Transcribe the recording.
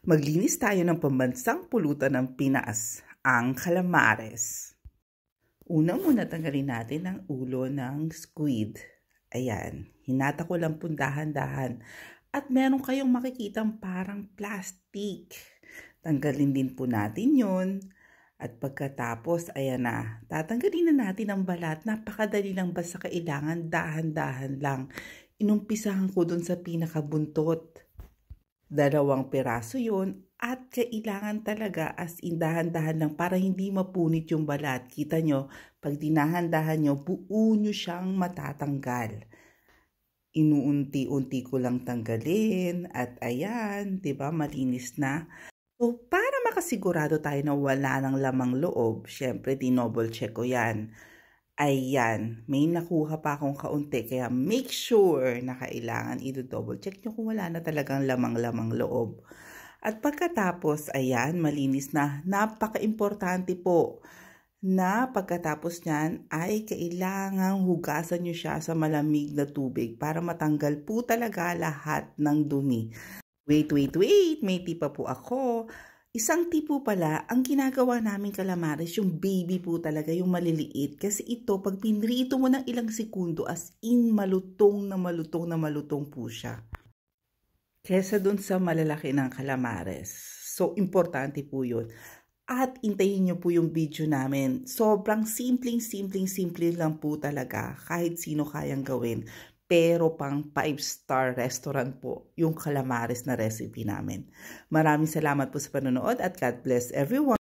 Maglinis tayo ng pambansang pulutan ng Pinas, ang calamares. Una muna tanggalin natin ang ulo ng squid. Ayan, hinata ko lang po dahan-dahan. At meron kayong makikitang parang plastic. Tanggalin din po natin yun. At pagkatapos, ayan na, tatanggalin na natin ang balat. Napakadali lang basta kailangan dahan-dahan lang. Inumpisahan ko dun sa pinakabuntot. 2 piraso yun at kailangan talaga as in dahan-dahan lang para hindi mapunit yung balat. Kita nyo, pag dinahan-dahan nyo, buo nyo siyang matatanggal. Inuunti-unti ko lang tanggalin at ayan, 'di ba, malinis na. So, para makasigurado tayo na wala ng lamang loob, syempre dinouble check ko yan. Ayan, may nakuha pa akong kaunti kaya make sure na kailangan i-double check nyo kung wala na talagang lamang-lamang loob. At pagkatapos, ayan, malinis na. Napaka-importante po na pagkatapos nyan ay kailangan hugasan nyo siya sa malamig na tubig para matanggal po talaga lahat ng dumi. Wait, may tipa po ako. Isang tipo pala, ang ginagawa namin calamares, yung baby po talaga, yung maliliit. Kasi ito, pag pinrito mo ng ilang segundo, as in malutong na malutong po siya. Kesa dun sa malalaki ng calamares. So, importante po yun. At intayin nyo po yung video namin. Sobrang simple lang po talaga. Kahit sino kayang gawin. Pero pang 5-star restaurant po yung calamares na recipe namin. Maraming salamat po sa panonood at God bless everyone.